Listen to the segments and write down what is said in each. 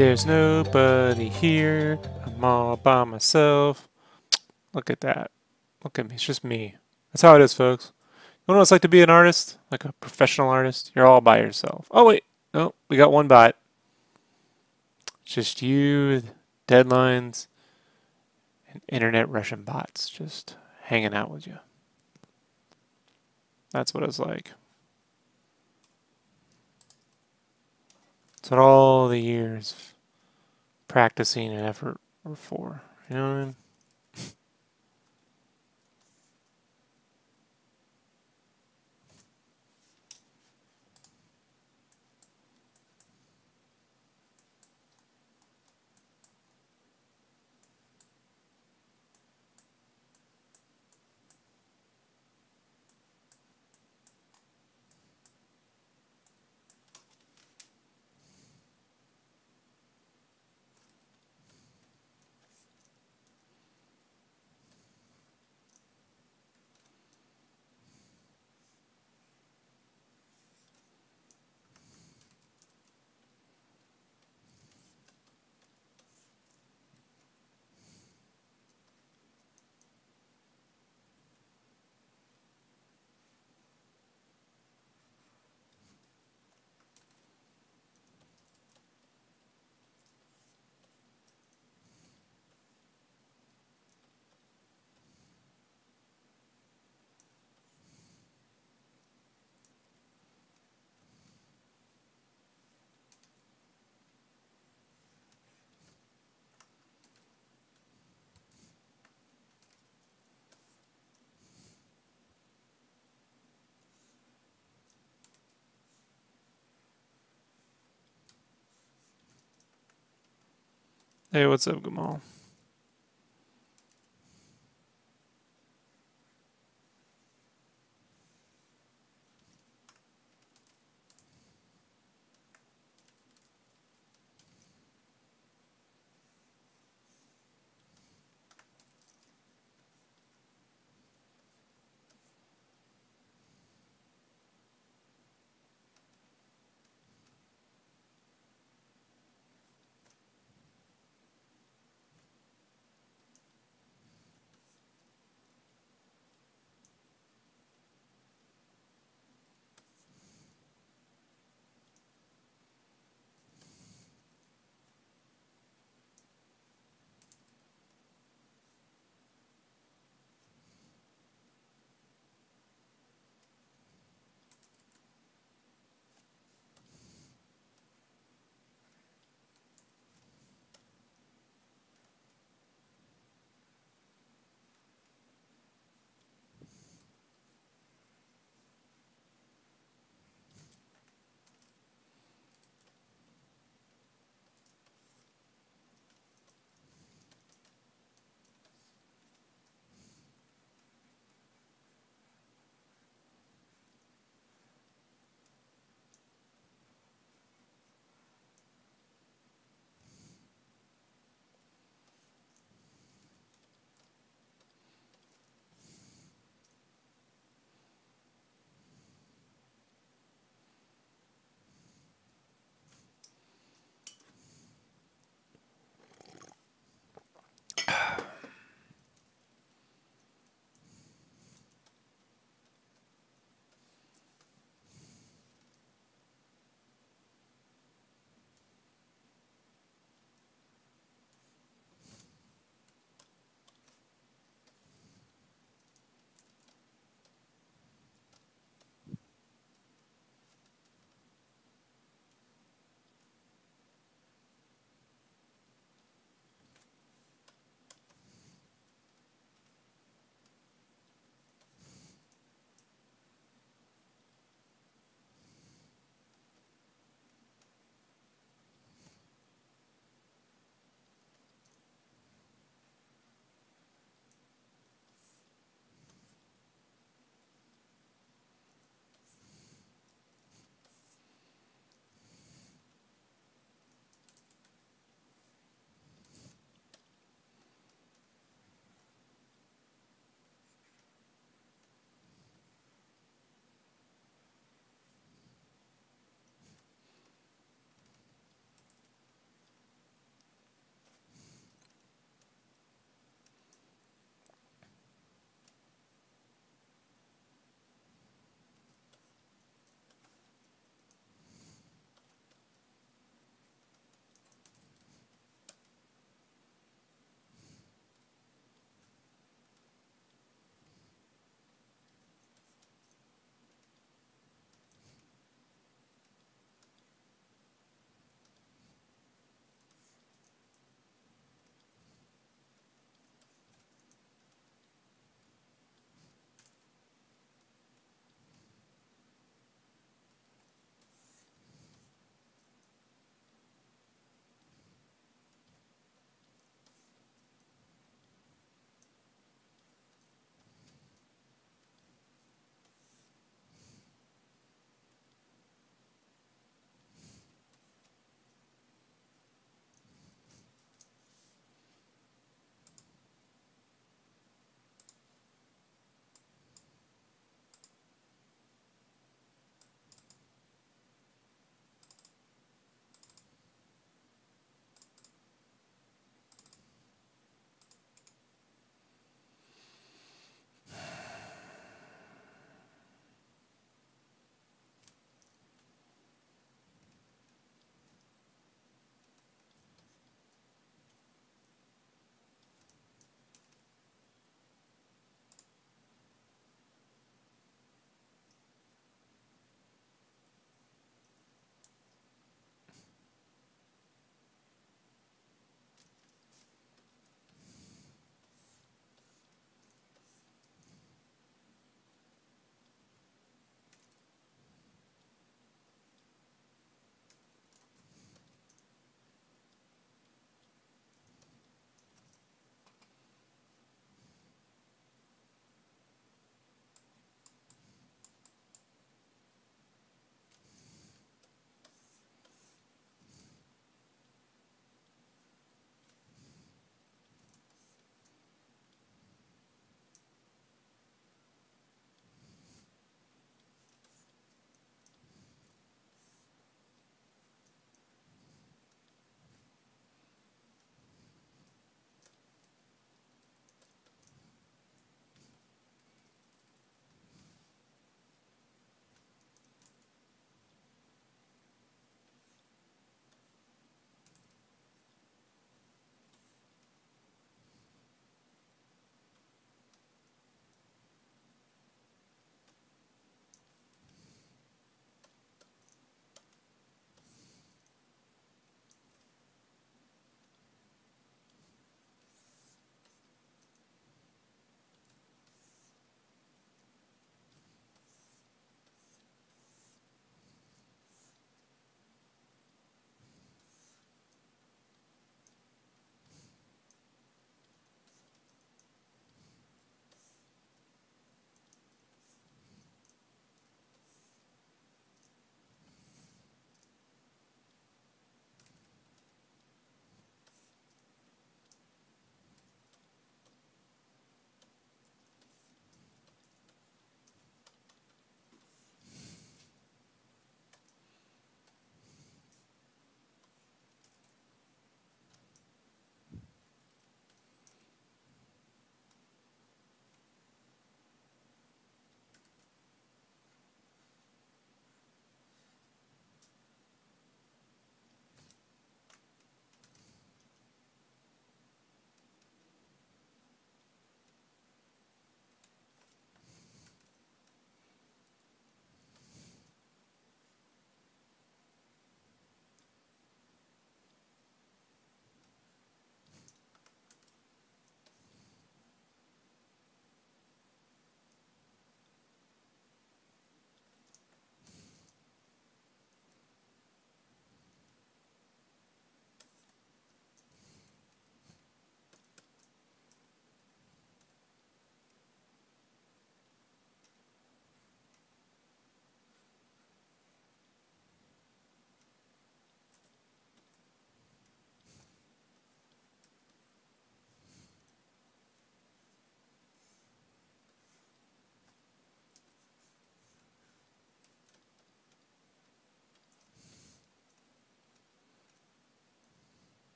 There's nobody here. I'm all by myself. Look at that. Look at me. It's just me. That's how it is, folks. You know what it's like to be an artist? Like a professional artist? You're all by yourself. Oh, wait. No, we got one bot. It's just you, deadlines, and internet Russian bots just hanging out with you. That's what it's like. That's what all the years of practicing and effort were for. You know what I mean? Hey, what's up, Gamal?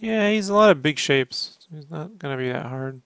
Yeah, he's a lot of big shapes. He's not gonna be that hard.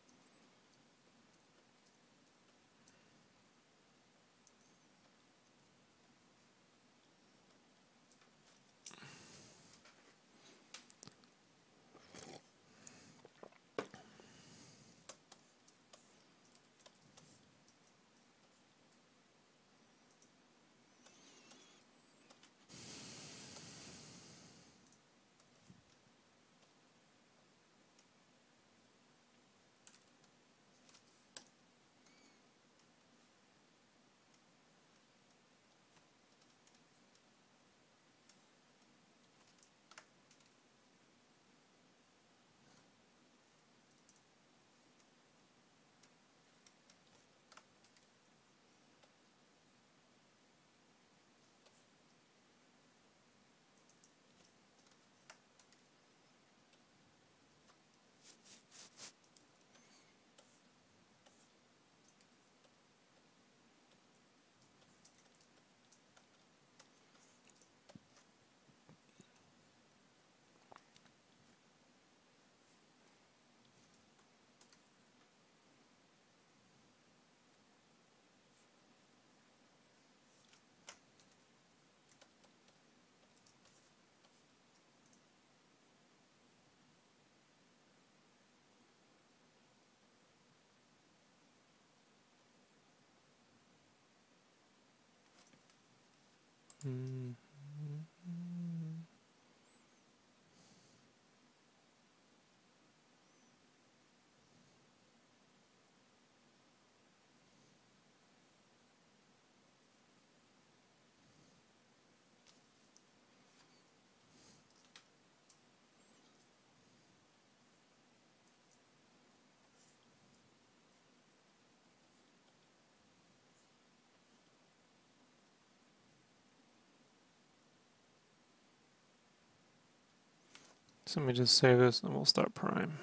Mm. So let me just save this and we'll start prime.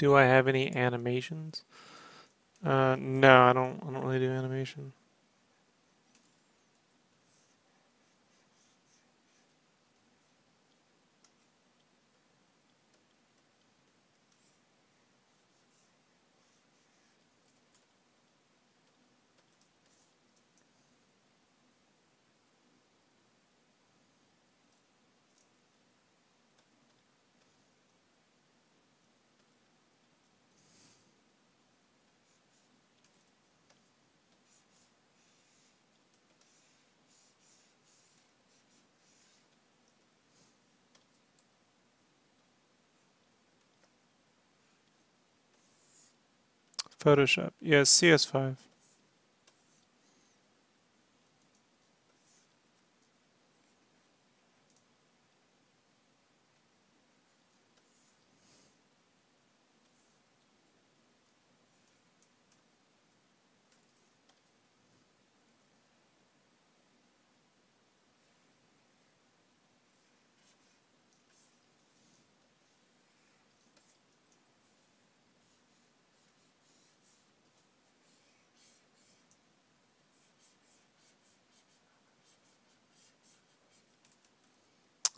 Do I have any animations? No, I don't. I don't really do animation. Photoshop. Yes, CS5.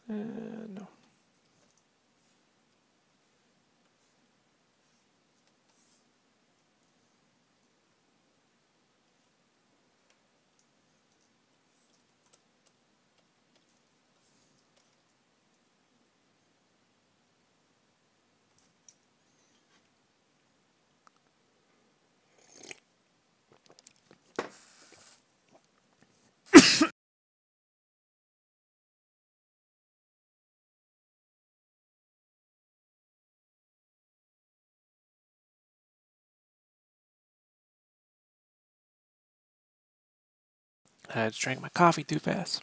No. I just drank my coffee too fast.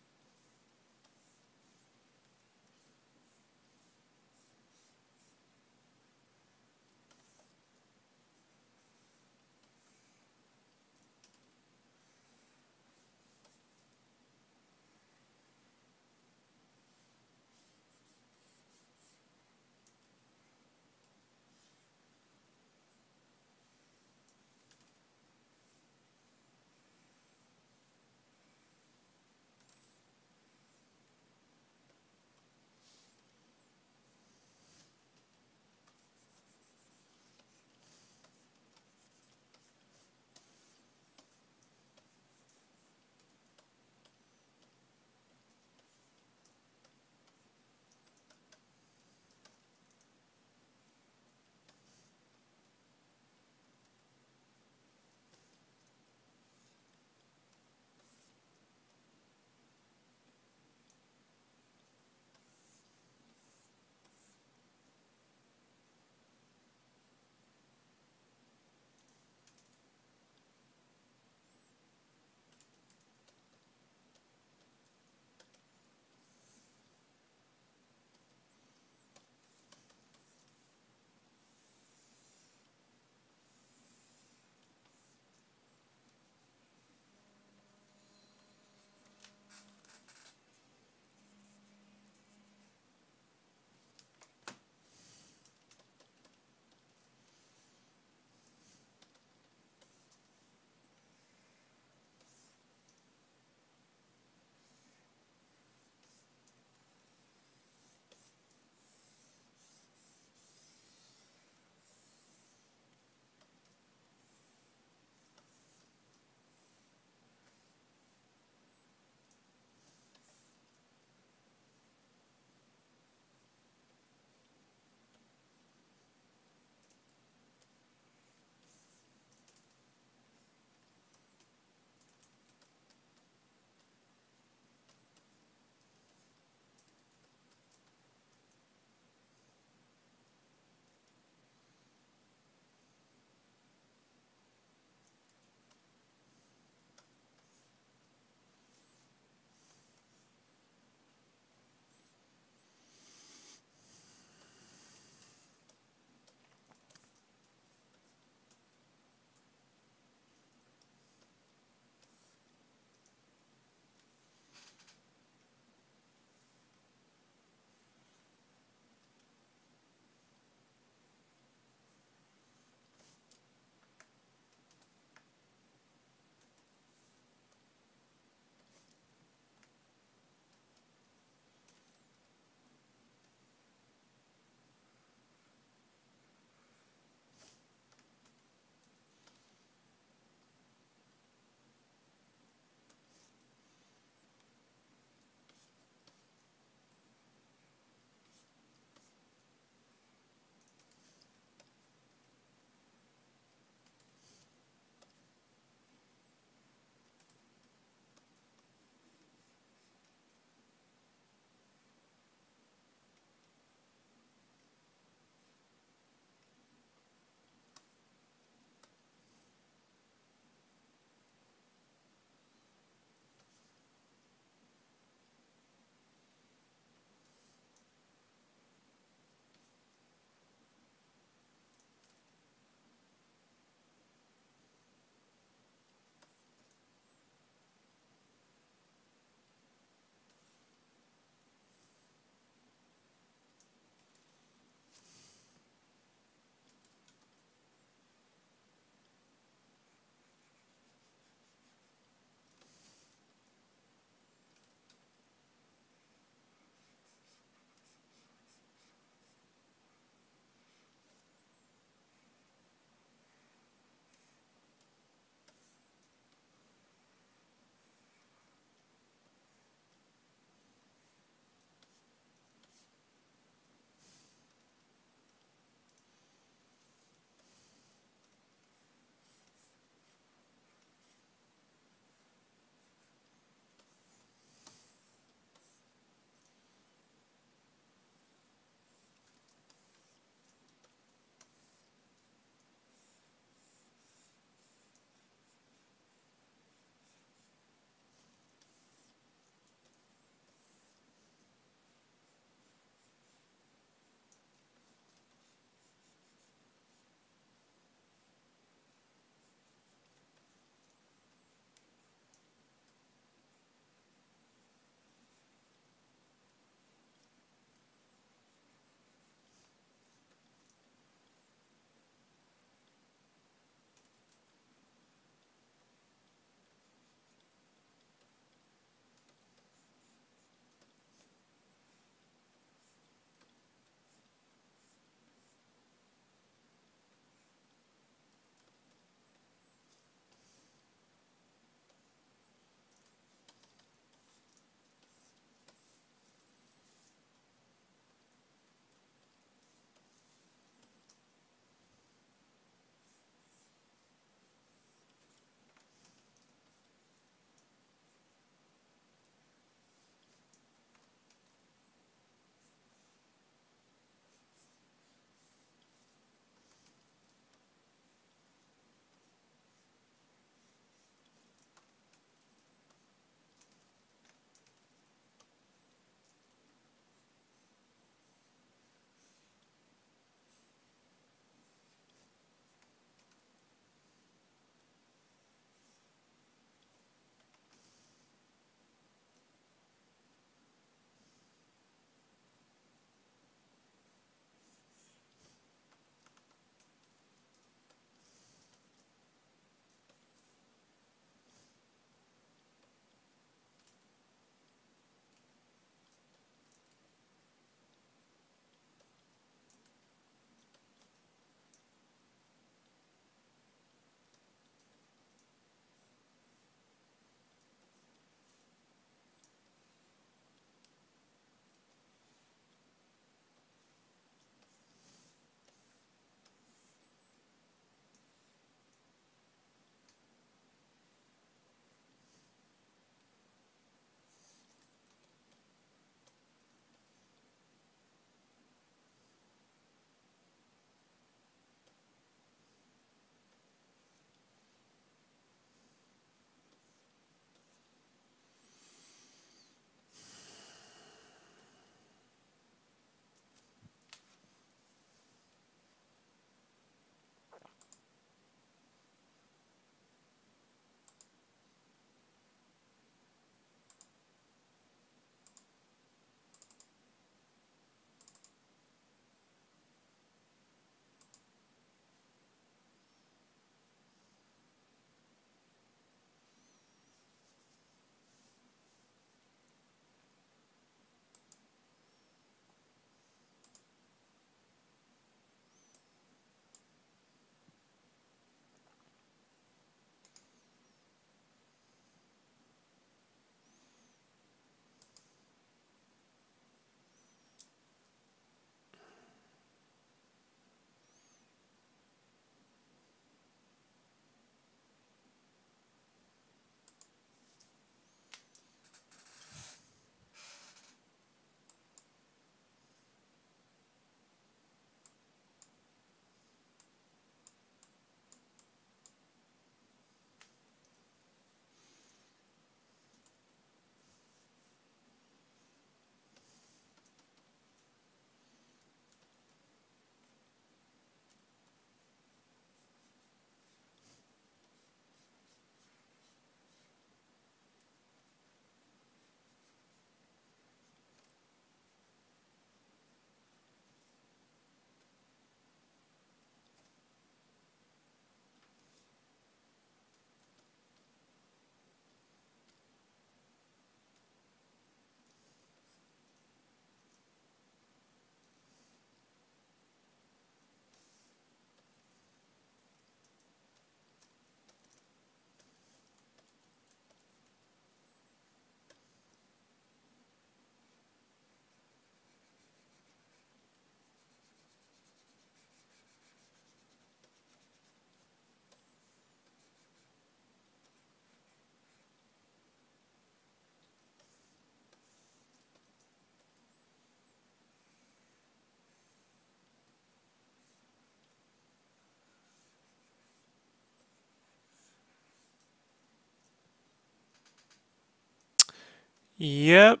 Yep,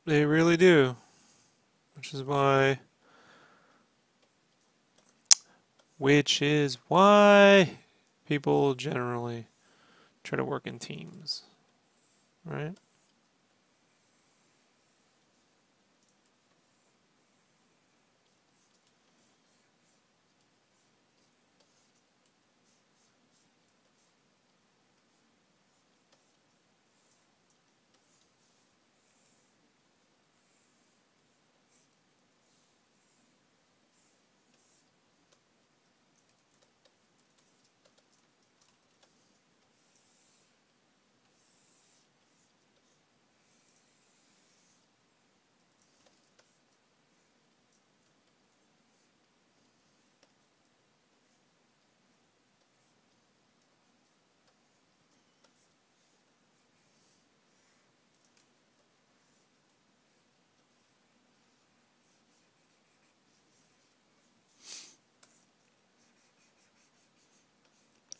they really do. Which is why people generally try to work in teams, right?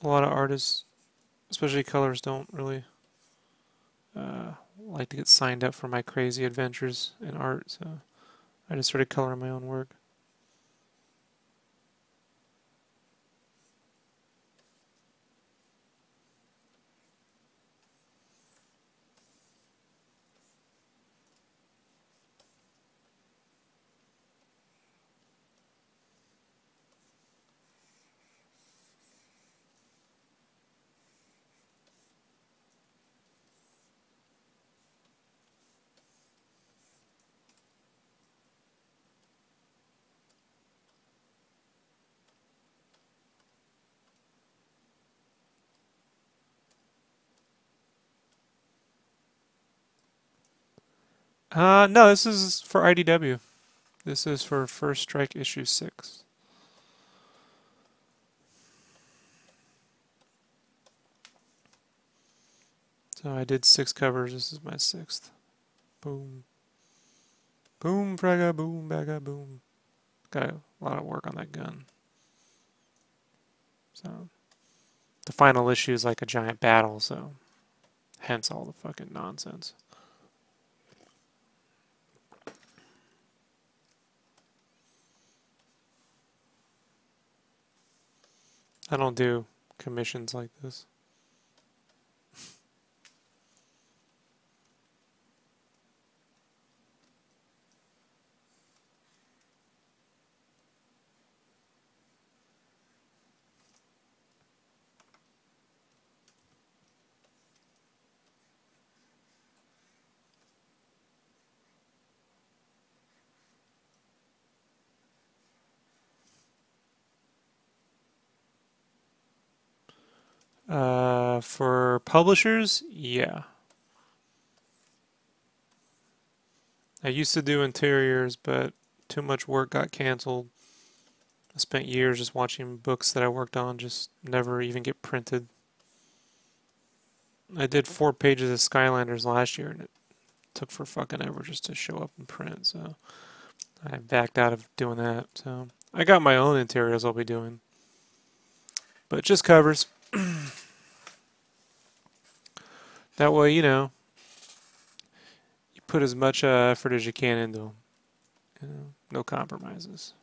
A lot of artists, especially colors, don't really like to get signed up for my crazy adventures in art, so I just started coloring my own work. No, this is for IDW. This is for First Strike issue 6. So I did 6 covers. This is my 6th. Boom. Boom, fragga, boom, bagga, boom. Got a lot of work on that gun. So the final issue is like a giant battle, so hence all the fucking nonsense. I don't do commissions like this. For publishers, yeah. I used to do interiors, but too much work got canceled. I spent years just watching books that I worked on just never even get printed. I did 4 pages of Skylanders last year, and it took for fucking ever just to show up and print, so I backed out of doing that. So I got my own interiors I'll be doing, but just covers. That way, you put as much effort as you can into them. No compromises.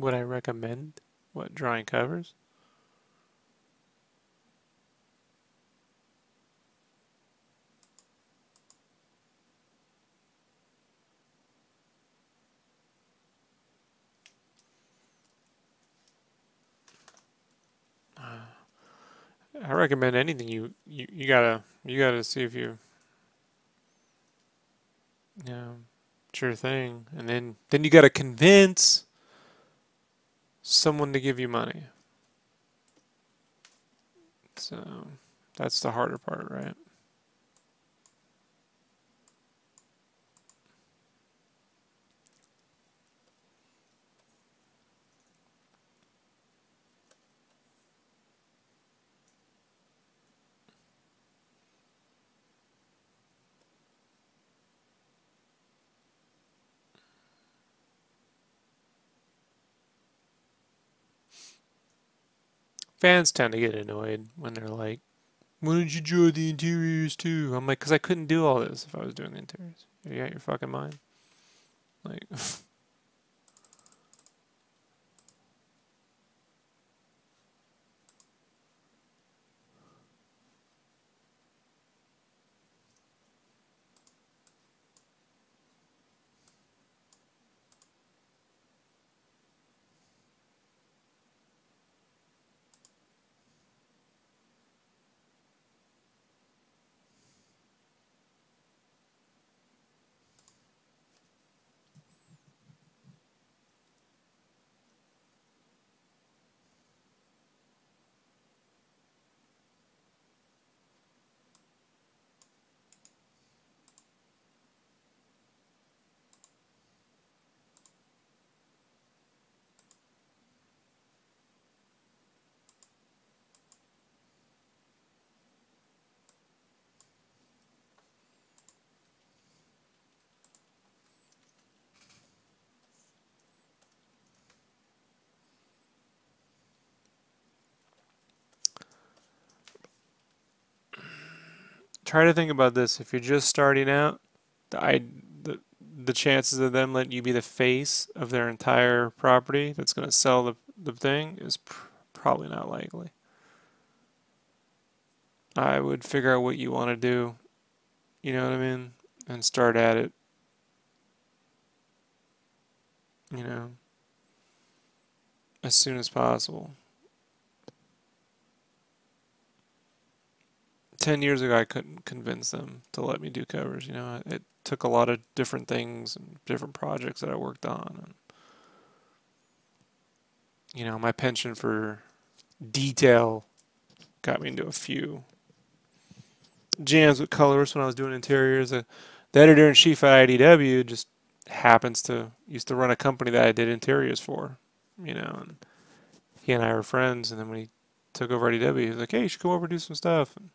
Would I recommend what drawing covers? I recommend anything. You gotta see if you know, it's your thing, and then you gotta convince someone to give you money. So that's the harder part, right? Fans tend to get annoyed when they're like, "Why don't you draw the interiors too?" I'm like, "Cause I couldn't do all this if I was doing the interiors." You got your fucking mind? Like, try to think about this. If you're just starting out, the the chances of them letting you be the face of their entire property that's going to sell the thing is probably not likely. I would figure out what you want to do, you know what I mean, and start at it, you know, as soon as possible. 10 years ago, I couldn't convince them to let me do covers. You know, it took a lot of different things and different projects that I worked on, and you know, my penchant for detail got me into a few jams with colors when I was doing interiors. The editor in chief at IDW just happens to used to run a company that I did interiors for, you know, and he and I were friends. And then when he took over IDW, he was like, "Hey, you should come over and do some stuff." And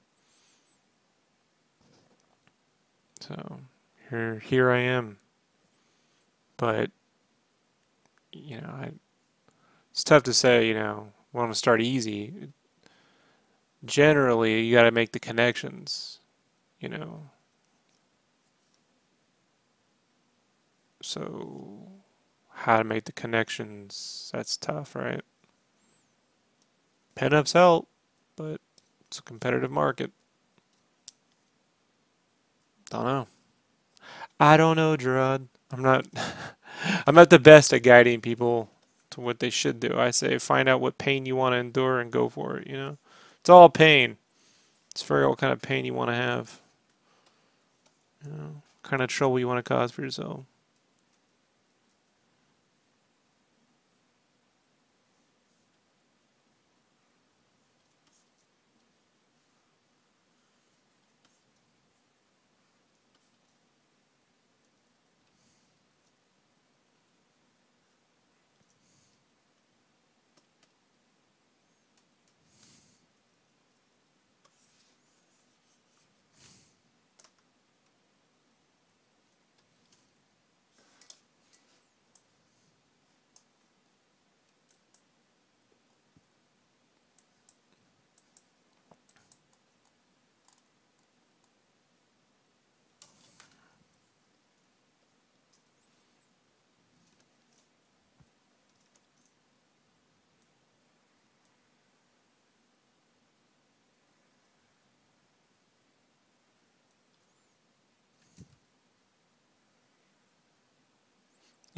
so here I am. But you know, it's tough to say. You know, want to start easy. Generally, you got to make the connections. You know, so how to make the connections? That's tough, right? Pen ups help, but it's a competitive market. Don't know. I don't know, Gerard. I'm not. I'm not the best at guiding people to what they should do. I say find out what pain you want to endure and go for it. You know, it's all pain. It's figure out what kind of pain you want to have. You know, what kind of trouble you want to cause for yourself.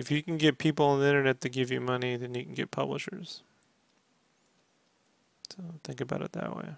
If you can get people on the internet to give you money, then you can get publishers. So think about it that way.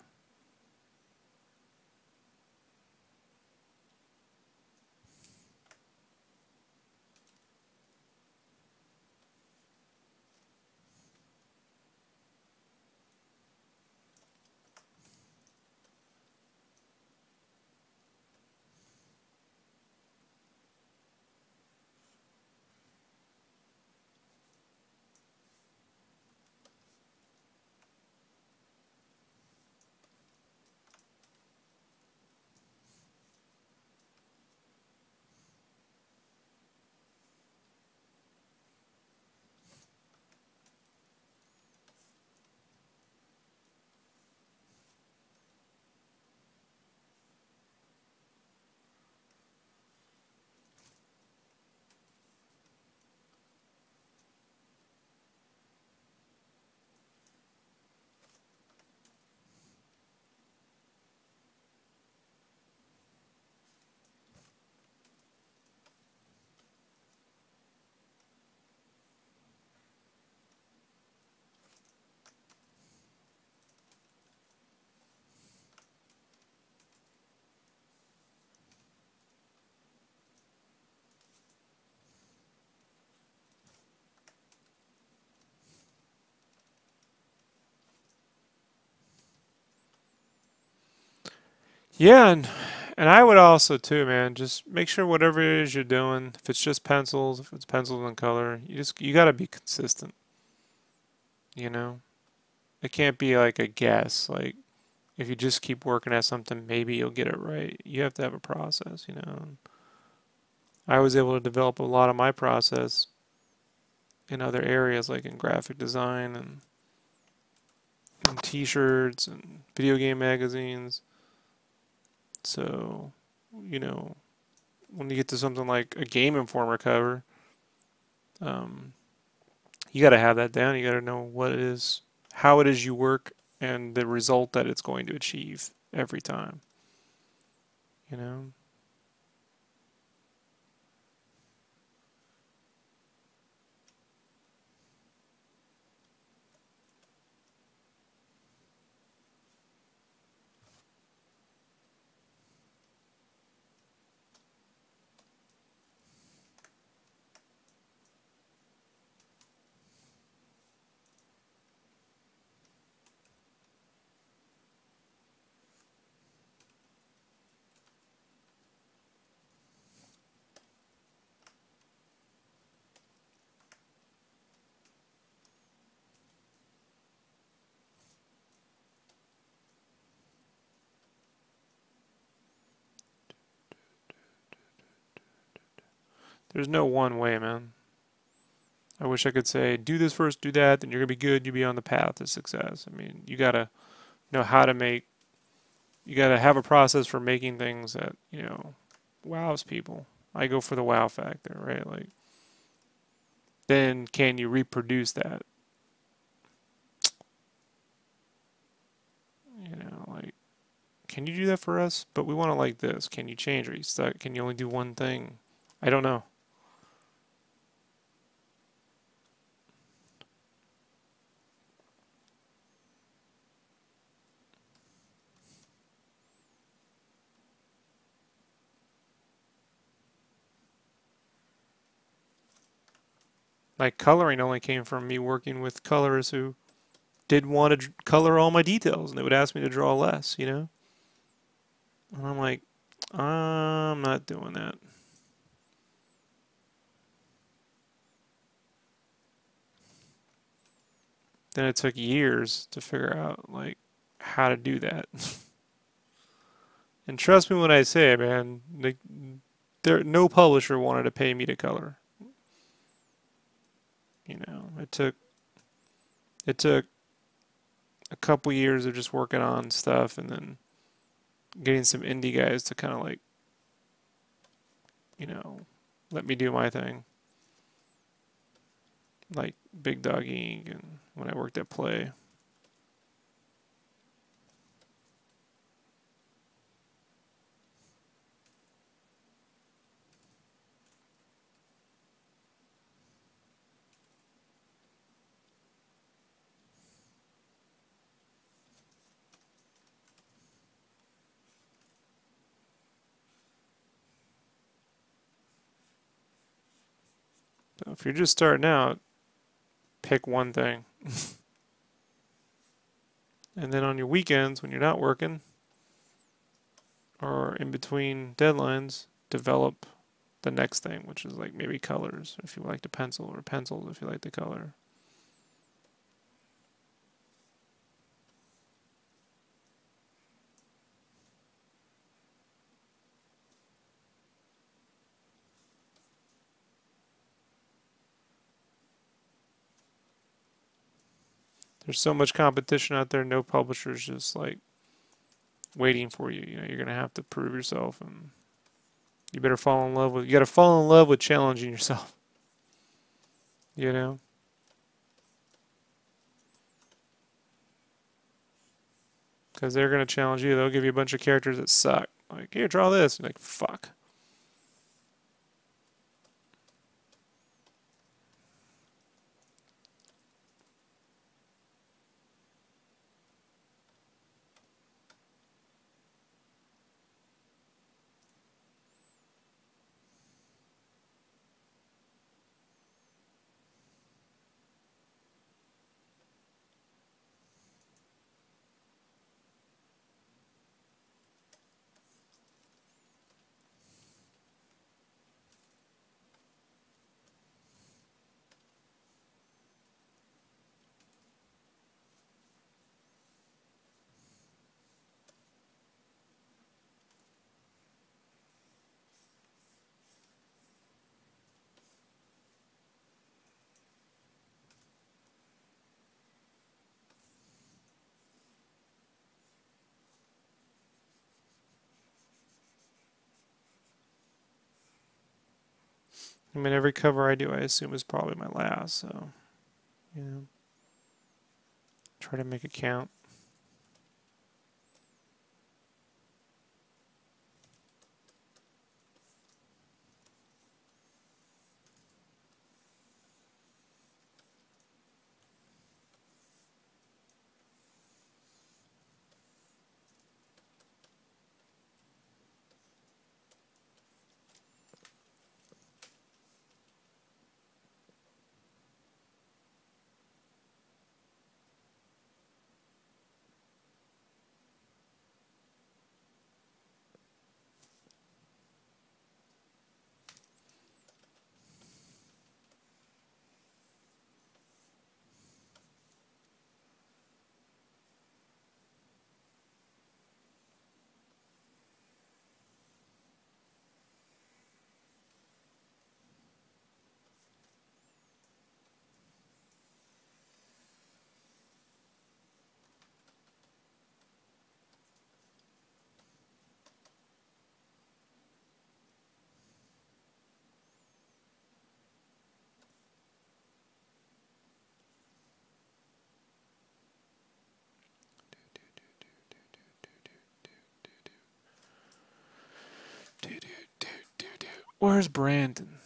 Yeah, and I would also too, man. Just make sure whatever it is you're doing, if it's just pencils, if it's pencils and color, you got to be consistent. You know, it can't be like a guess. Like if you just keep working at something, maybe you'll get it right. You have to have a process. You know, and I was able to develop a lot of my process in other areas, like in graphic design and T-shirts and video game magazines. So, you know, when you get to something like a Game Informer cover, um, you got to have that down. You got to know what it is, how it is you work, and the result that it's going to achieve every time. You know, there's no one way, man. I wish I could say, do this first, do that, then you're gonna be good. You'll be on the path to success. I mean, you gotta know how to make. You gotta have a process for making things that wows people. I go for the wow factor, right? Like, then can you reproduce that? Like, can you do that for us? But we want it like this. Can you change? Are you stuck? Can you only do one thing? I don't know. Like, coloring only came from me working with colorists who did want to color all my details, and they would ask me to draw less. And I'm like, I'm not doing that. Then it took years to figure out like how to do that. And trust me when I say it, man, no publisher wanted to pay me to color. It took a couple years of just working on stuff and then getting some indie guys to kind of like, you know, let me do my thing. Like Big Dog Inc. and when I worked at Play. So if you're just starting out, pick one thing. And then on your weekends, when you're not working, or in between deadlines, develop the next thing, which is like maybe colors, if you like to pencil, or pencils if you like to color. There's so much competition out there, no publisher's just like waiting for you. You know, you're gonna have to prove yourself, and you better fall in love with. You gotta fall in love with challenging yourself. You know, because they're gonna challenge you. They'll give you a bunch of characters that suck. Like, here, draw this. You're like, fuck. I mean, every cover I do, I assume is probably my last. So, you know, try to make it count. Where's Brandon?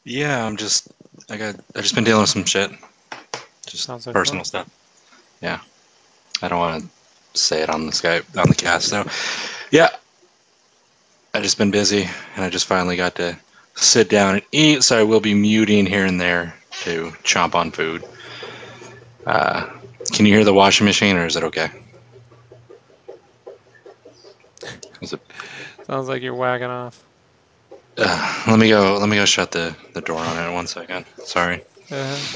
Yeah, I just been dealing with some shit. Just Sounds like personal fun. stuff. Yeah. I don't want to say it on the Skype, on the cast, so. Yeah, I just been busy, and I just finally got to sit down and eat, so I will be muting here and there to chomp on food. Uh, can you hear the washing machine, or is it okay? Is it, Sounds like you're wagging off. let me go. Let me go shut the door on it. 1 second. Sorry. Go ahead.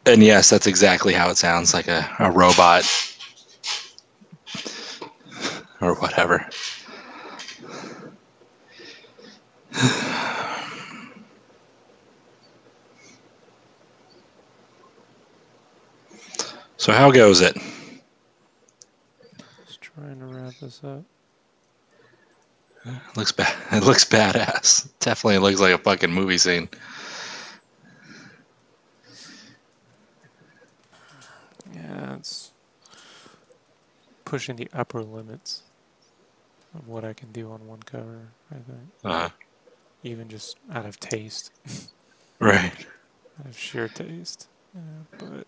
And yes, that's exactly how it sounds, like a robot or whatever. So how goes it? Just trying to wrap this up. It looks bad. It looks badass. Definitely looks like a fucking movie scene. Yeah, it's pushing the upper limits of what I can do on one cover, I think. Uh, Even just out of taste, right. out of sheer taste. But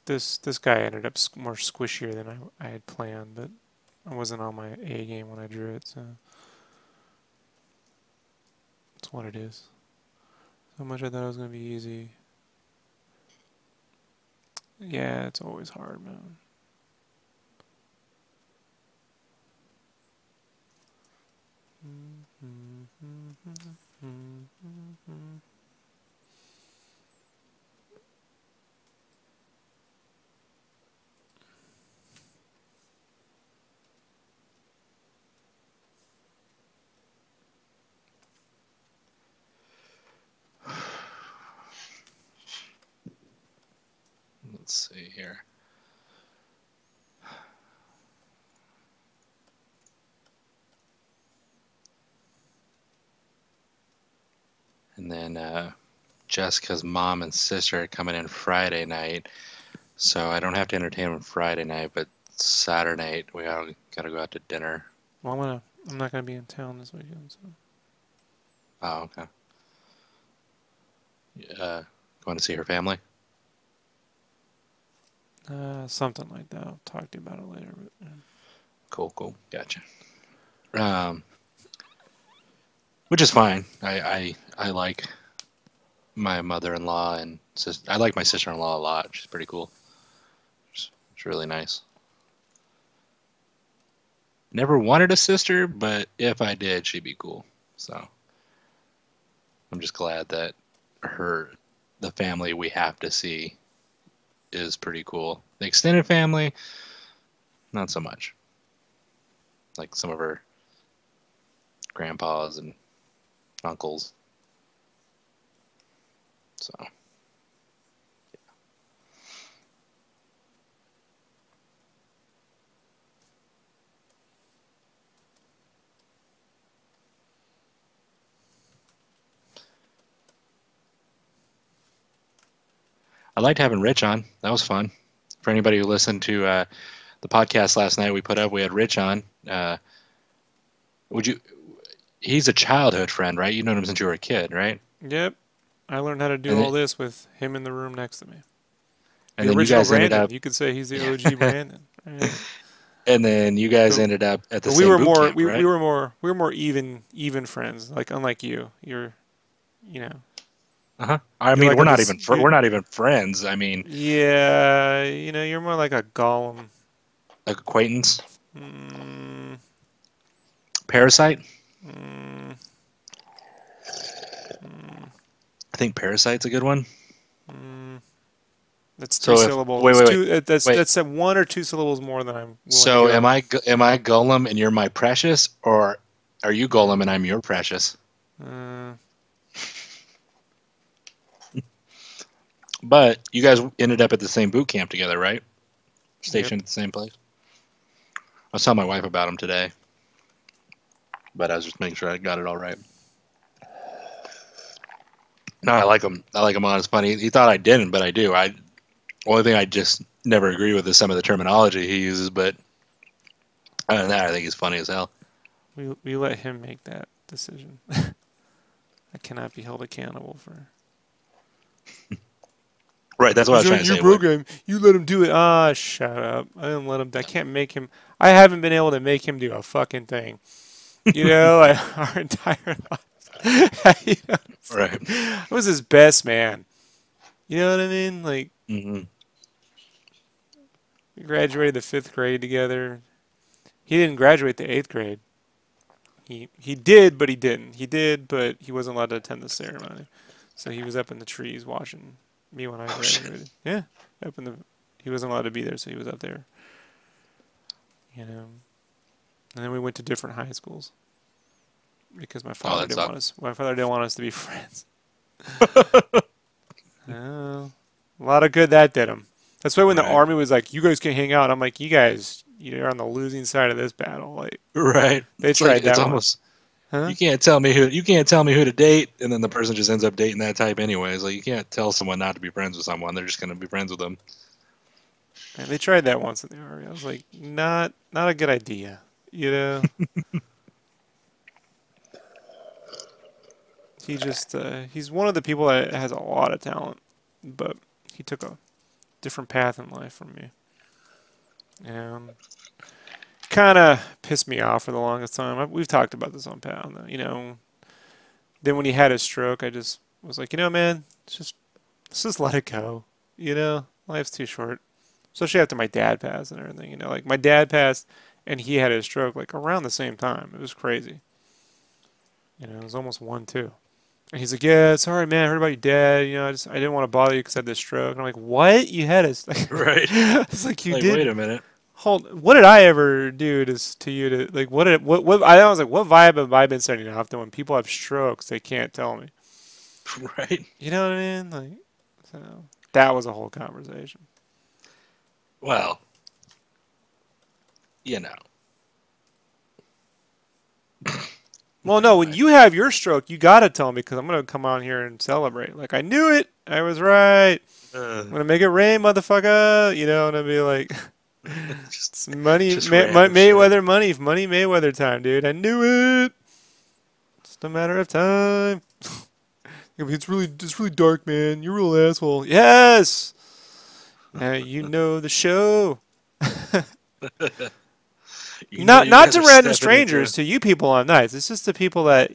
this guy ended up more squishier than I had planned, but I wasn't on my A game when I drew it, so it's what it is. So much I thought it was gonna be easy. Yeah, it's always hard, man. Let's see here. And then Jessica's mom and sister are coming in Friday night, so I don't have to entertain them Friday night, but Saturday night we gotta go out to dinner. Well, I'm not gonna be in town this weekend, so Oh, okay. Going to see her family. something like that. I'll talk to you about it later. But Cool, cool, gotcha. Um, which is fine. I like my mother-in-law and I like my sister-in-law a lot. She's pretty cool. It's really nice. Never wanted a sister, but if I did, she'd be cool. So I'm just glad that the family we have to see is pretty cool. The extended family, not so much. Like some of her grandpas and uncles. So I liked having Rich on. That was fun. For anybody who listened to the podcast last night we put up, we had Rich on. Would you? He's a childhood friend, right? You've known him since you were a kid, right? yep, I learned how to do And all then, this with him in the room next to me. and The then you original guys ended Brandon. up, You could say he's the yeah. OG Brandon. Right? And then you guys But ended up at the but we same were boot more camp, we, right? we were more even friends. Like unlike you, you know Uh-huh. I you're mean, like a this we're you not even friends. I mean, yeah you're more like a golem. like acquaintance, Mm, parasite. mm, I think Parasite's a good one. That's three So if syllables. wait, It's wait, wait, two. wait. That's 1 or 2 syllables more than I'm willing to So go. am I Golem and you're my Precious, or are you Golem and I'm your Precious? Uh, But you guys ended up at the same boot camp together, right? yep. Stationed at the same place. I was telling my wife about him today, but I was just making sure I got it all right. No, I like him. I like him on. It's funny. He thought I didn't, but I do. Only thing I just never agree with is some of the terminology he uses, but other than that, I think he's funny as hell. We let him make that decision. I cannot be held accountable for. Right, that's what I was He's trying on to your say. program. You let him do it. Ah, shut up. I didn't let him. I can't make him. I haven't been able to make him do a fucking thing. You know, like our entire lives. You know, Right. I was his best man. You know what I mean? Like Mm-hmm. we graduated the 5th grade together. He didn't graduate the 8th grade. He did, but he didn't. He did, but he wasn't allowed to attend the ceremony. So he was up in the trees watching me when I Oh, shit. graduated. Yeah, up in the. He wasn't allowed to be there, so he was up there. You know, and then we went to different high schools because my Oh, father that didn't want sucked. us. My father didn't want us to be friends. Oh, a lot of good that did him. That's why when the Right. army was like, "You guys can hang out," I'm like, "You guys, you're on the losing side of this battle." Like Right. they It's like tried it's that once, almost huh? you can't tell me who to date, and then the person just ends up dating that type anyways. Like you can't tell someone not to be friends with someone. They're just gonna be friends with them. And they tried that once in the army. I was like, not a good idea. You know, he's one of the people that has a lot of talent, but he took a different path in life from me, and kind of pissed me off for the longest time. We've talked about this on Pound, though. You know, then when he had his stroke, I just was like, you know, man, let's just let it go. You know, life's too short, especially after my dad passed and everything. You know, like my dad passed, and he had his stroke like around the same time. It was crazy. You know, it was almost 1-2. And he's like, "Yeah, sorry, man. I heard about your dad. You know, I didn't want to bother you because I had this stroke." And I'm like, "What? You had a?" Right. It's like you Like, wait did. a minute. Hold. What did I ever do to you to like? What? I was like, what vibe have I been sending off to when people have strokes? They can't tell me. Right. You know what I mean? Like, so that was a whole conversation. Well, you know. Well, no, when you have your stroke, you gotta tell me because I'm gonna come on here and celebrate. Like, I knew it. I was right. Uh, I'm gonna make it rain, motherfucker. You know, and I'll be like, just it's money, just random shit. Mayweather money Mayweather time, dude. I knew it. It's a matter of time. It's really dark, man. You're a real asshole. Yes. You know the show. You know you Not guys to are random stepping into strangers. To you people, I'm nice. It's just the people that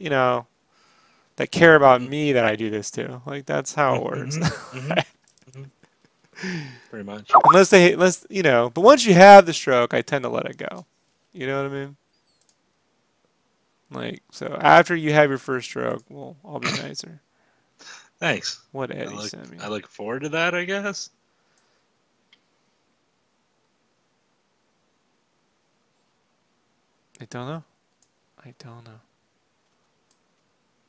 that care about hmm me that I do this to. Like that's how it works. hmm hmm hmm pretty much. Unless but once you have the stroke, I tend to let it go. You know what I mean? Like so after you have your first stroke, well, I'll be nicer. Thanks. What Eddie sent me. I look forward to that, I guess. I don't know. I don't know.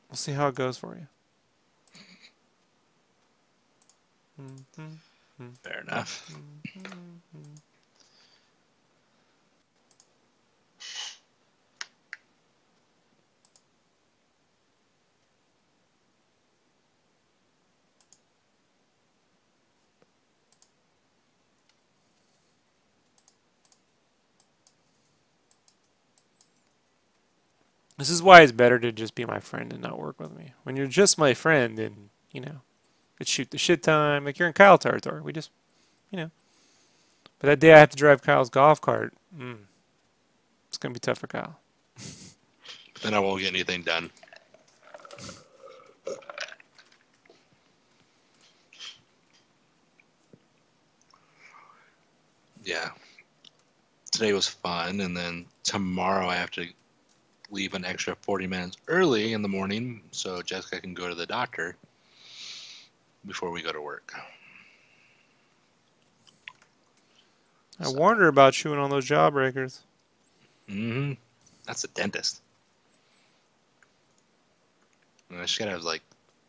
We'll see how it goes for you. Fair enough. This is why it's better to just be my friend and not work with me. When you're just my friend, then it's shoot the shit time. Like you're in Kyle territory. We just, you know. But that day I have to drive Kyle's golf cart. It's gonna be tough for Kyle. But then I won't get anything done. Yeah. Today was fun, and then tomorrow I have to leave an extra 40 minutes early in the morning so Jessica can go to the doctor. before we go to work. I So, warned her about chewing on those jawbreakers. that's a dentist. She gotta have like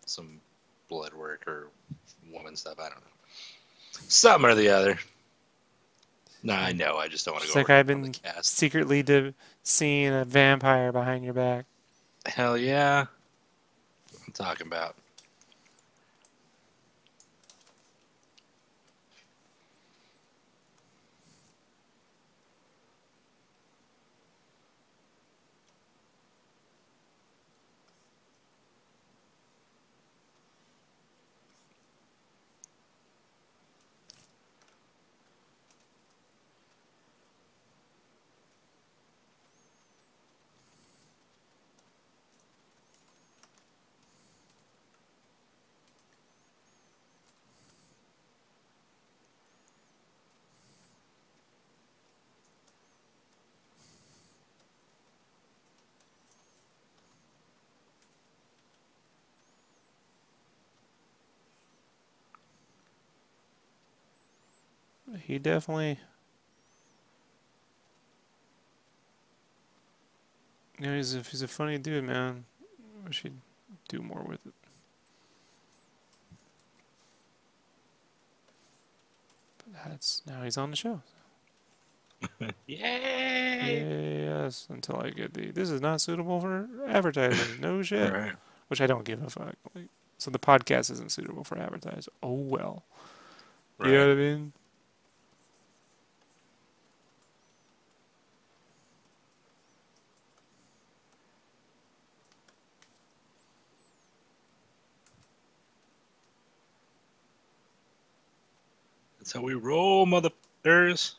some blood work or woman stuff. I don't know. Something or the other. No, I know. I just don't want to It's go like over I've on the been cast. secretly seeing a vampire behind your back. Hell yeah. I'm talking about. He definitely, he's a funny dude, man. I wish he'd do more with it. But now he's on the show. Yay! Yes, until I get this is not suitable for advertisers. No shit. Right. Which I don't give a fuck. Like, so the podcast isn't suitable for advertisers. Oh well. You know Right. what I mean? That's how we roll, motherfuckers.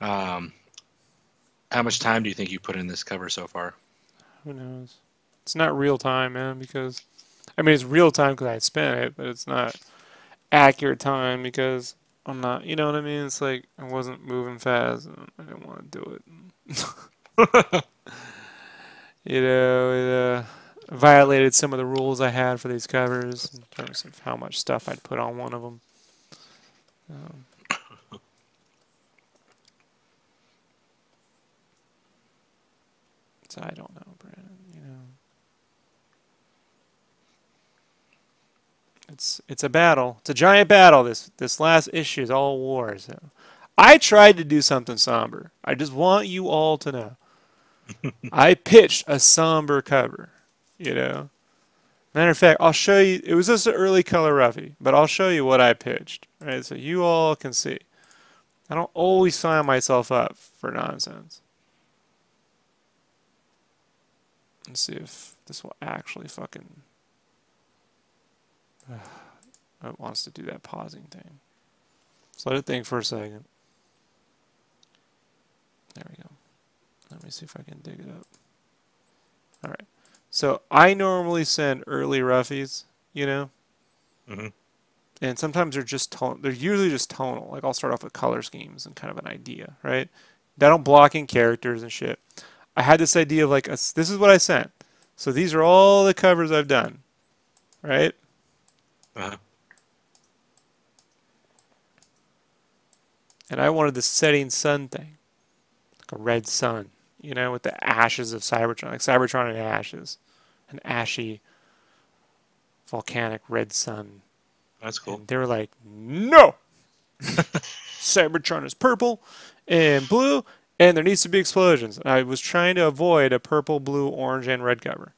Um, how much time do you think you put in this cover so far? Who knows? It's not real time, man, because I mean it's real time because I spent it, but it's not accurate time because I'm not. You know what I mean? It's like I wasn't moving fast and I didn't want to do it. It violated some of the rules I had for these covers in terms of how much stuff I'd put on one of them. Um, so I don't know, Brandon. You know, it's a battle. It's a giant battle. This last issue is all war. So I tried to do something somber. I just want you all to know. I pitched a somber cover. You know. Matter of fact, I'll show you. It was just an early color roughie, but I'll show you what I pitched, right? So you all can see. I don't always sign myself up for nonsense. Let's see if this will actually fucking. It wants to do that pausing thing. So let it think for a second. There we go. Let me see if I can dig it up. All right. So I normally send early roughies, you know, Mm-hmm. and sometimes they're usually just tonal. Like I'll start off with color schemes and kind of an idea, right? I don't block in characters and shit. I had this idea of like this is what I sent. So these are all the covers I've done, right? Uh-huh. And I wanted the setting sun thing, like a red sun, you know, with the ashes of Cybertron, like Cybertron and ashes, an ashy volcanic red sun. That's cool. And they were like, no! Cybertron is purple and blue, and there needs to be explosions. And I was trying to avoid a purple, blue, orange, and red cover.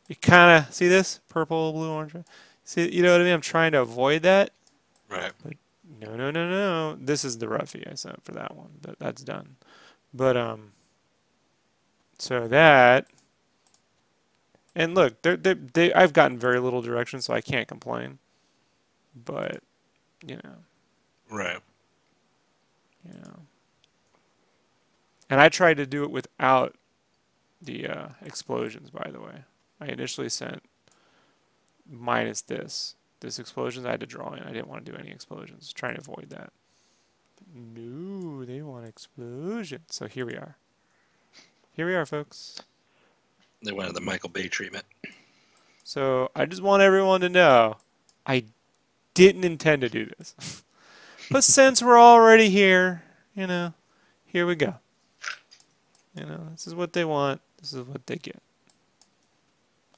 You kind of see this? Purple, blue, orange. See, you know what I mean? I'm trying to avoid that. Right. But no. This is the roughie I sent for that one. That's done. But so that And look, I've gotten very little direction, so I can't complain. But you know, Right. you know. And I tried to do it without the explosions. By the way, I initially sent minus this explosions. I had to draw in. I didn't want to do any explosions. Trying to avoid that. No, they want explosions. So here we are. Here we are, folks. They wanted the Michael Bay treatment. So I just want everyone to know I didn't intend to do this. But since we're already here, here we go. This is what they want. This is what they get.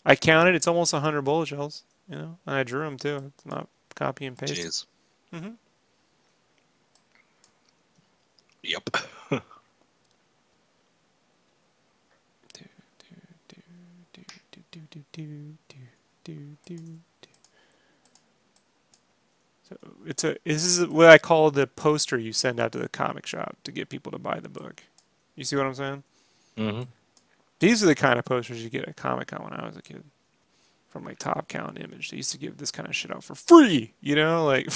I counted. It's almost 100 bullet shells. And I drew them too. It's not copy and paste. Jeez. Mm-hmm. Yep. So this is what I call the poster you send out to the comic shop to get people to buy the book. You see what I'm saying? Mm-hmm. These are the kind of posters you get at Comic-Con when I was a kid. From like Top Cow and Image. They used to give this kind of shit out for free, like.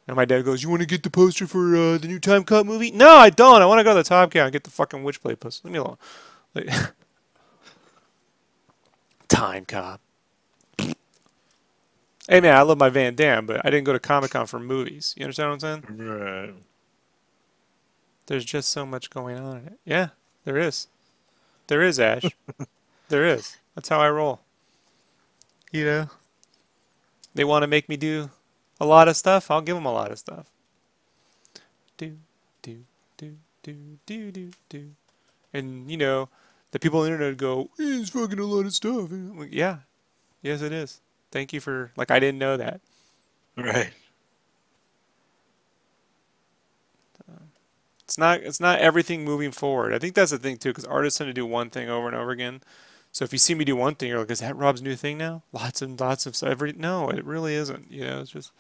And my dad goes, "You want to get the poster for the new Time Cop movie?" "No, I don't. I want to go to the Top Cow and get the fucking Witchblade poster. Leave me alone." Like, Time Cop. Hey man, I love my Van Damme, but I didn't go to Comic-Con for movies. You understand what I'm saying? Right. There's just so much going on in it. Yeah, there is. There is, Ash. There is. That's how I roll. They want to make me do a lot of stuff. I'll give them a lot of stuff. Do, do, do, do, do, do, do. And, the people on the internet go, "It's fucking a lot of stuff." And I'm like, yeah. Yes, it is. Thank you for, I didn't know that. Right. It's not everything moving forward. I think that's the thing too, because artists tend to do one thing over and over again. So if you see me do one thing, you're like, "Is that Rob's new thing now?" Lots and lots of stuff. No, it really isn't. It's just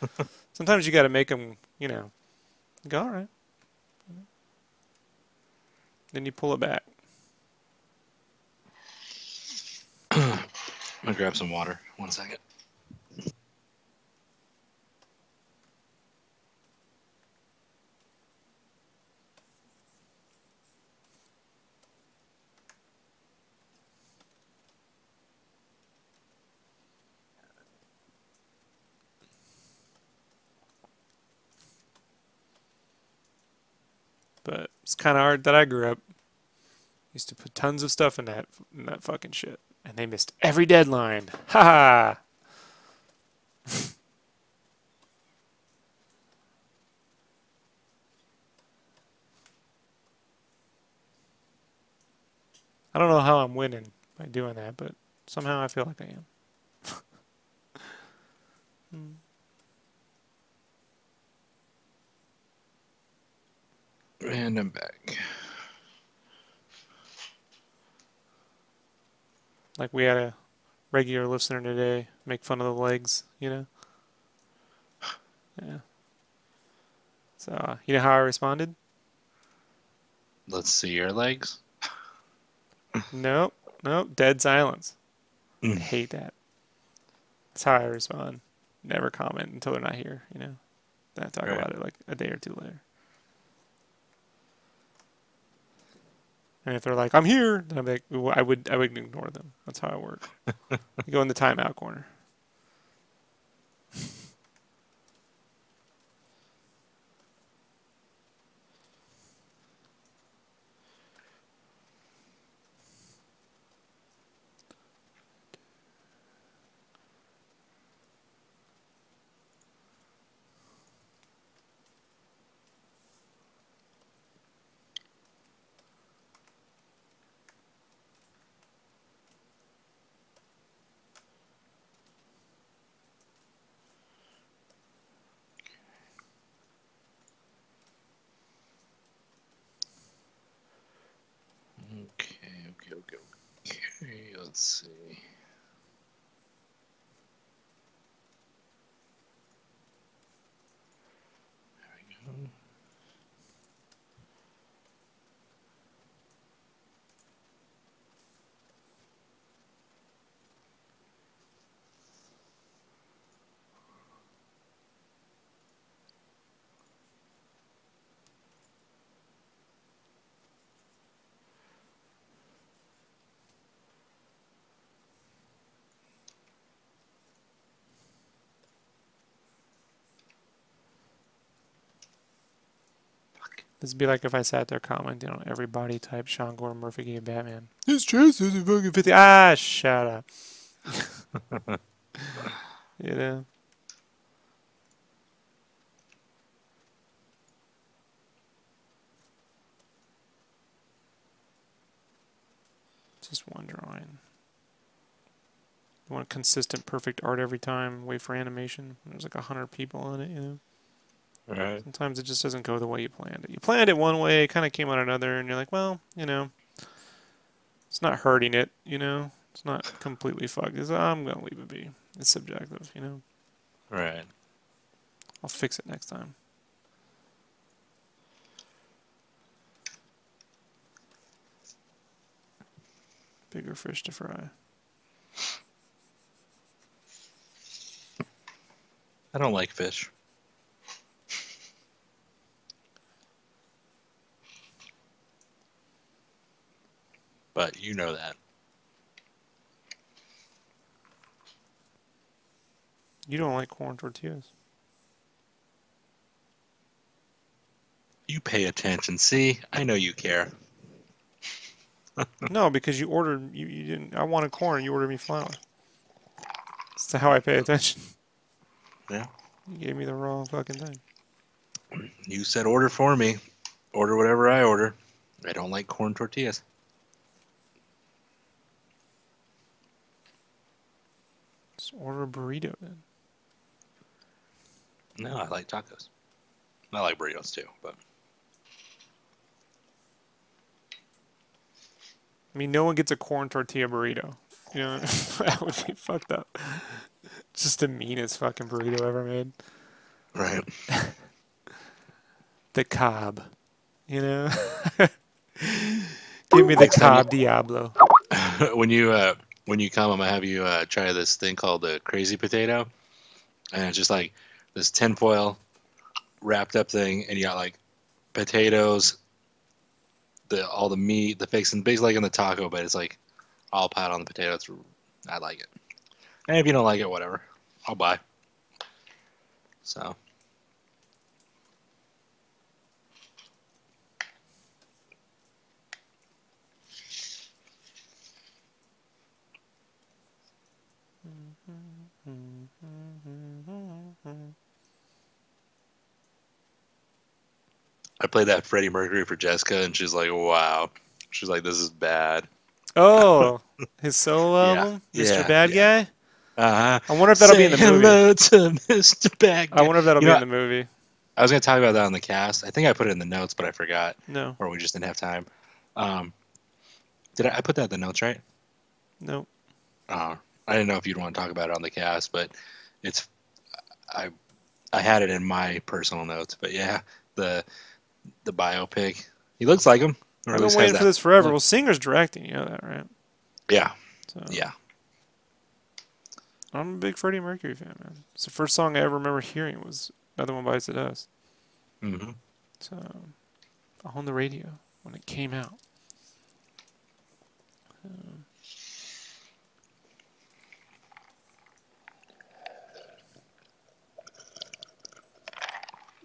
sometimes you got to make them. Go, all right. Then you pull it back. I'm gonna grab some water. 1 second. But it's kind of hard that I grew up. Used to put tons of stuff in that fucking shit, and they missed every deadline. Ha ha. I don't know how I'm winning by doing that, but somehow I feel like I am. And I'm back. Like we had a regular listener today make fun of the legs, Yeah. So, you know how I responded? Let's see your legs. Nope, nope, dead silence. I Mm. hate that. That's how I respond. Never comment until they're not here, Then I talk Right. about it like a day or two later. And if they're like, "I'm here," then I'm like, I would ignore them. That's how I work. You go in the timeout corner. Okay. Let's see. There we go. This would be like if I sat there commenting on every body type Sean Gordon Murphy gave Batman. His chest isn't fucking 50. Ah, shut up. You know? Just one drawing. You want consistent, perfect art every time. Wait for animation. There's like 100 people on it, you know? Right. Sometimes it just doesn't go the way you planned it. You planned it one way, it kind of came out another, and you're like, well, you know, it's not hurting it, you know? It's not completely fucked. I'm going to leave it be. It's subjective, you know? Right. I'll fix it next time. Bigger fish to fry. I don't like fish. But you know that. You don't like corn tortillas. You pay attention. See? I know you care. No, because you ordered, you didn't, I wanted corn, you ordered me flour. That's how I pay attention. Yeah. You gave me the wrong fucking thing. You said order for me. Order whatever I order. I don't like corn tortillas. Just order a burrito then. No, I like tacos. I like burritos too, but I mean, no one gets a corn tortilla burrito. You know, that would be fucked up. Just the meanest fucking burrito ever made. right. The Cobb. You know? Give me the Cobb Diablo. when you come, I'm gonna have you try this thing called the crazy potato, and it's just like this tinfoil wrapped up thing, and you got like potatoes, all the meat, the fixing, basically like in the taco, but it's like all piled on the potatoes. I like it. And if you don't like it, whatever, I'll buy. So. I played that Freddie Mercury for Jessica, and she's like, "Wow." She's like, "This is bad." Oh, his solo Yeah, album? Mr. yeah, Bad yeah. Guy? Uh-huh. I wonder if that'll be in the movie. Hello to Mr. Bad I Guy. wonder if that'll You be know, in the movie. I was gonna talk about that on the cast. I think I put it in the notes, but I forgot, No. or we just didn't have time. Did I put that in the notes right? No. I didn't know if you'd want to talk about it on the cast, but it's I had it in my personal notes. But yeah, the biopic. He looks like him. Or I've at been least waiting has for that this forever. look. Well, Singer's directing, you know that, right? Yeah. So, Yeah. I'm a big Freddie Mercury fan, man. It's the first song I ever remember hearing was Another One Bites the Dust. Mm-hmm. So, on the radio when it came out.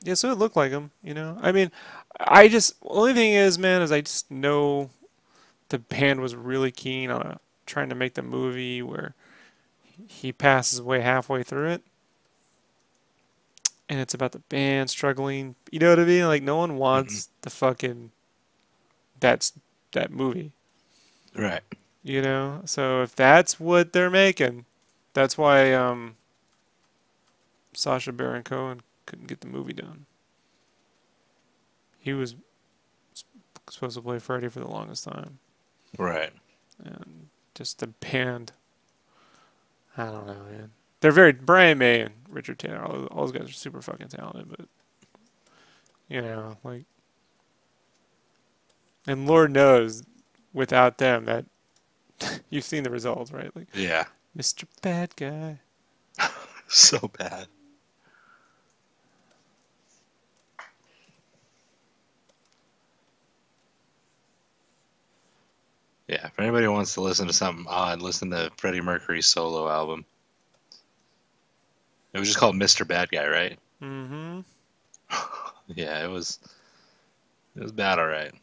Yeah, so it looked like him, you know? I mean, only thing is, man, is I just know the band was really keen on trying to make the movie where he passes away halfway through it. And it's about the band struggling. You know what I mean? Like, no one Mm-hmm. wants the fucking, that movie, Right. you know? So if that's what they're making, that's why Sacha Baron Cohen couldn't get the movie done. He was supposed to play Freddy for the longest time. Right. And just the band, I don't know, man. They're very, Brian May and Richard Taylor, all those guys are super fucking talented, but, you know, like, and Lord knows, without them, that, you've seen the results, right? Like, Yeah. Mr. Bad Guy. So bad. Yeah, if anybody wants to listen to something odd, listen to Freddie Mercury's solo album. It was just called Mr. Bad Guy, right? Mm-hmm. Yeah, it was It was about all right.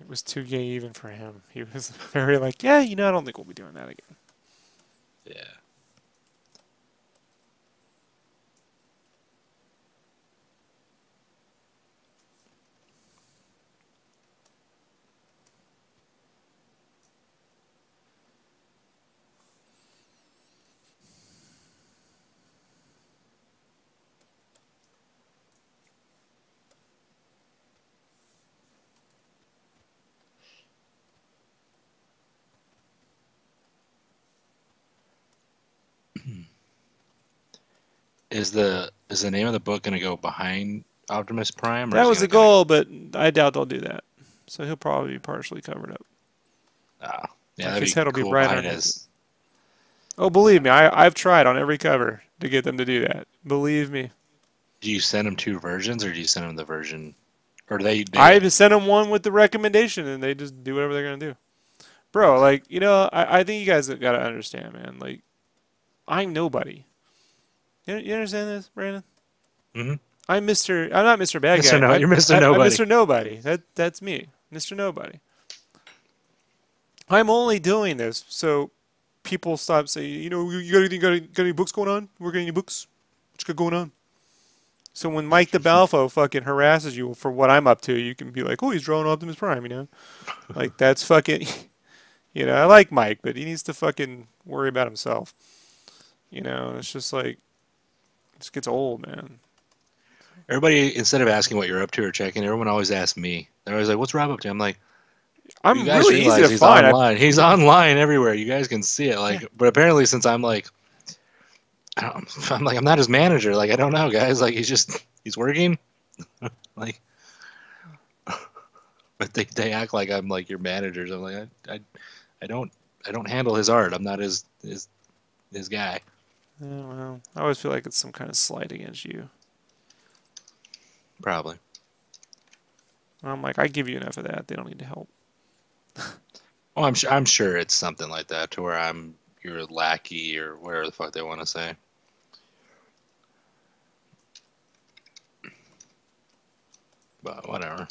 It was too gay even for him. He was very like, yeah, you know, I don't think we'll be doing that again. Yeah. Is the name of the book going to go behind Optimus Prime, or That is it was going the to kind goal, but I doubt they'll do that. So he'll probably be partially covered up. of? Yeah, Like that'd his be head will be cool right behind underneath it. his. Oh, believe me, I've tried on every cover to get them to do that. Believe me. Do you send them two versions, or do you send them the version, or I they? even sent them one with the recommendation, and they just do whatever they're gonna do. Bro, like, you know, I think you guys gotta understand, man. Like, I'm nobody. You understand this, Brandon? Mm-hmm. I'm not Mr. Bad Mister Guy. No, you're Mister I'm Nobody. Mr. Nobody. That's me, Mr. Nobody. I'm only doing this so people stop saying, you know, got any books going on? Working any books? What's got going on? So when Mike the Balfo fucking harasses you for what I'm up to, you can be like, oh, he's drawing Optimus Prime, you know? Like, that's fucking, you know, I like Mike, but he needs to fucking worry about himself. You know, it's just like, it just gets old, man. Everybody, instead of asking what you're up to or checking, everyone always asks me. They're always like, "What's Rob up to?" I'm like, "You I'm guys really easy realize to he's find. online? He's online everywhere. You guys can see it." Yeah. Like, but apparently, since I'm like, I'm like, I'm not his manager. Like, I don't know, guys. Like, he's working. Like, but they act like I'm like your manager. So I'm like, I don't handle his art. I'm not his guy. Yeah, well, I always feel like it's some kind of slight against you. Probably. I'm like, I give you enough of that. They don't need to help. Oh, I'm sure it's something like that to where I'm your lackey or whatever the fuck they want to say. But whatever.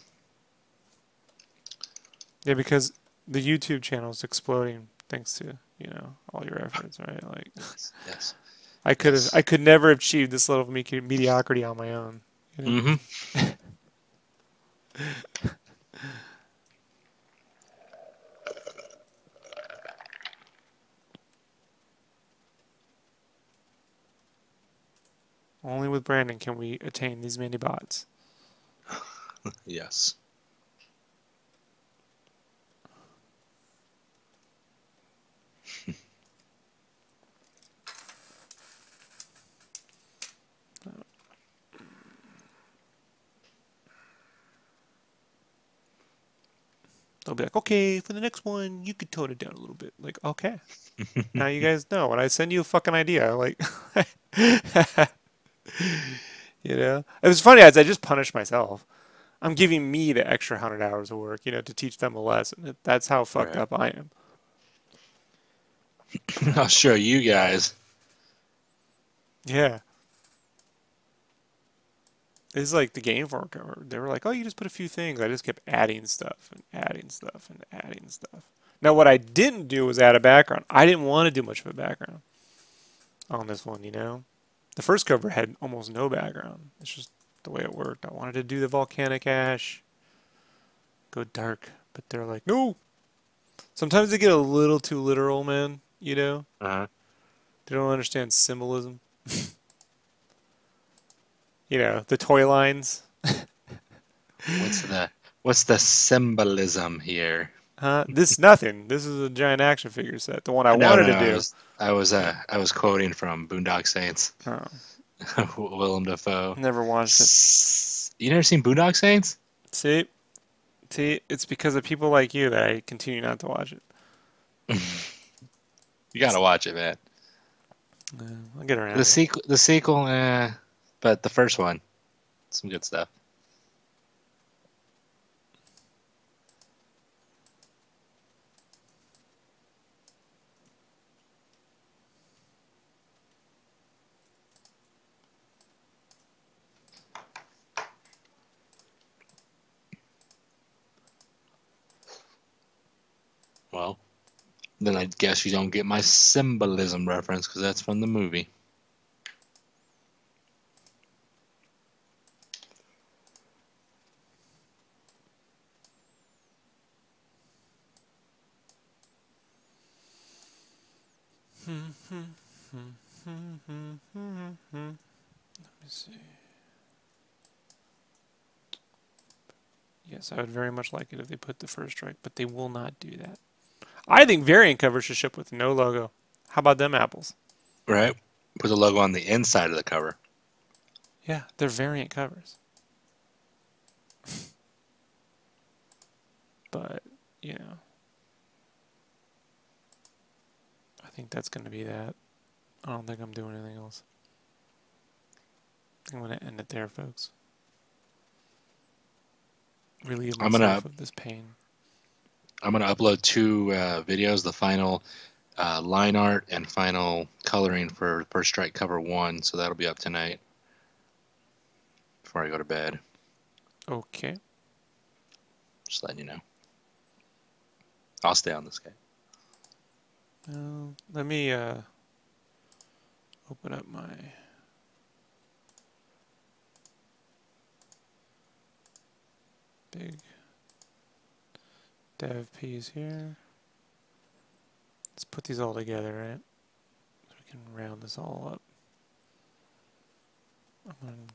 Yeah, because the YouTube channel is exploding thanks to, you know, all your efforts, right? Like, Yes. Yes. I Yes. could never have achieved this level of mediocrity on my own. You know? Mm-hmm. Only with Brandon can we attain these many bots. Yes. They'll be like, okay, for the next one, you could tone it down a little bit. Like, okay. Now you guys know when I send you a fucking idea, like, you know, it was funny as I just punished myself. I'm giving me the extra 100 hours of work, you know, to teach them a lesson. That's how fucked Right. up I am. I'll show you guys. Yeah. It's like the game for cover. They were like, oh, you just put a few things. I just kept adding stuff and adding stuff and adding stuff. Now, what I didn't do was add a background. I didn't want to do much of a background on this one, you know? The first cover had almost no background. It's just the way it worked. I wanted to do the volcanic ash, go dark, but they're like, no. Sometimes they get a little too literal, man, you know? Uh-huh. They don't understand symbolism. You know, the toy lines. What's the symbolism here? This is nothing. This is a giant action figure set. The one I No, wanted no, to no. do. I was quoting from Boondock Saints. Oh, Willem Dafoe. never watched it. You never seen Boondock Saints? See, it's because of people like you that I continue not to watch it. You gotta watch it, man. I'll get around to it. The sequel, but the first one, some good stuff. Well, then I guess you don't get my symbolism reference because that's from the movie. Let me see. Yes, I would very much like it if they put the first strike, but they will not do that. I think variant covers should ship with no logo. How about them apples? Right? Put the logo on the inside of the cover. Yeah, they're variant covers. But, you know, I think that's going to be that. I don't think I'm doing anything else. I'm going to end it there, folks. Relieve myself of this pain. I'm gonna upload 2 videos: the final line art and final coloring for First Strike cover 1. So that'll be up tonight before I go to bed. Okay. Just letting you know. I'll stay on this guy. Let me open up my big dev piece here. Let's put these all together, right? So we can round this all up.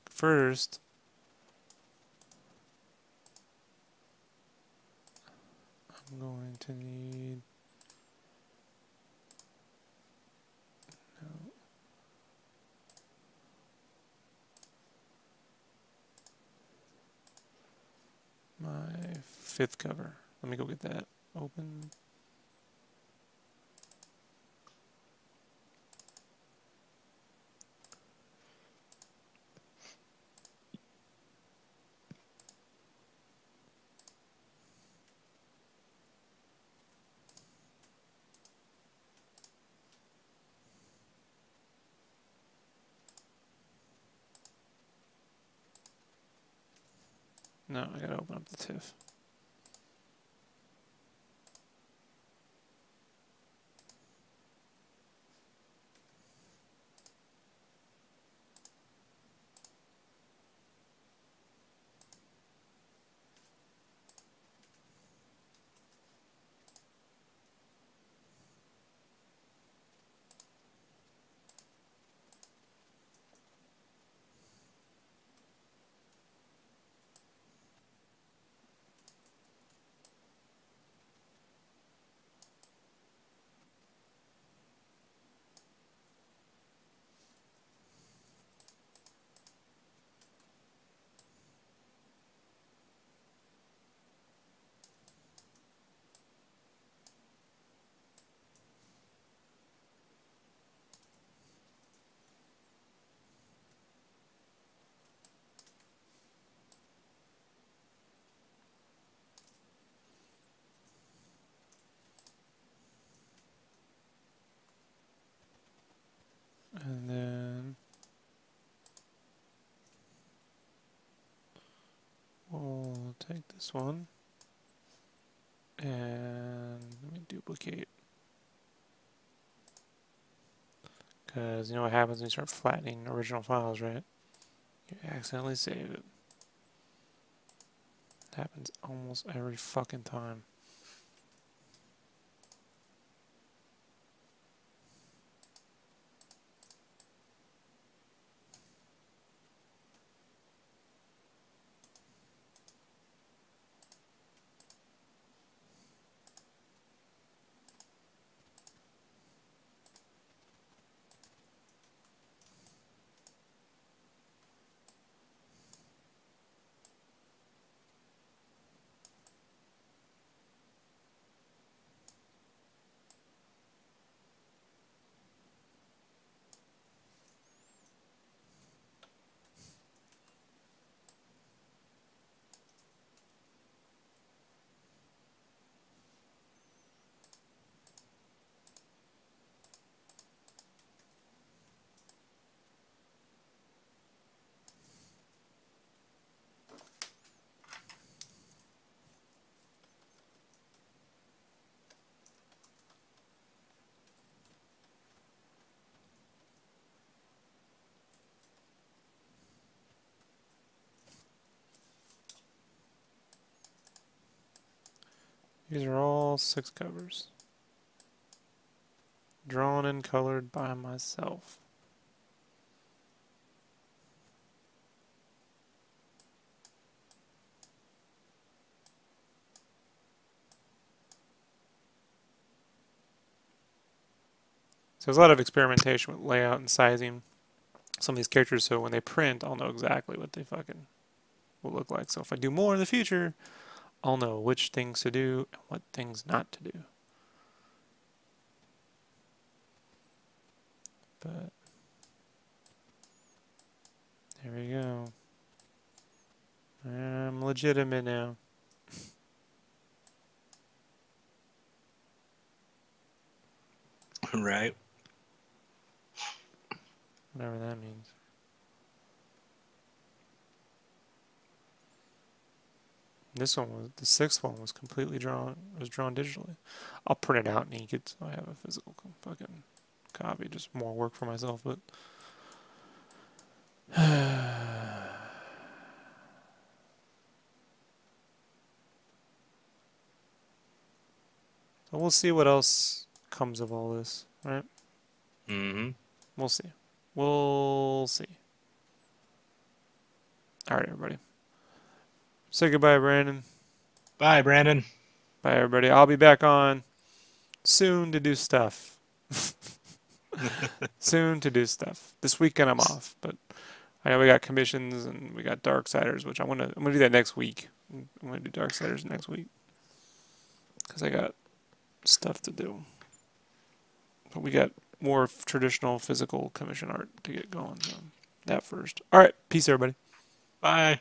First, I'm going to need my 5th cover. Let me go get that open. No, I gotta open up the TIFF. And then we'll take this one and let me duplicate. Because you know what happens when you start flattening original files, right? You accidentally save it. It happens almost every fucking time. These are all 6 covers. Drawn and colored by myself. So there's a lot of experimentation with layout and sizing some of these characters, so when they print, I'll know exactly what they fucking will look like. So if I do more in the future, I'll know which things to do and what things not to do. But there we go. I'm legitimate now. Right. Whatever that means. This one was, the 6th one was completely drawn, was drawn digitally. I'll print it out and ink it so I have a physical fucking copy. Just more work for myself, but so we'll see what else comes of all this, right? Mm-hmm. We'll see. We'll see. All right, everybody. Say goodbye, Brandon. Bye, Brandon. Bye, everybody. I'll be back on soon to do stuff. Soon to do stuff. This weekend I'm off, but I know we got commissions and we got Darksiders, which I'm gonna do that next week. I'm gonna do Darksiders next week because I got stuff to do. But we got more traditional physical commission art to get going. So that first. All right. Peace, everybody. Bye.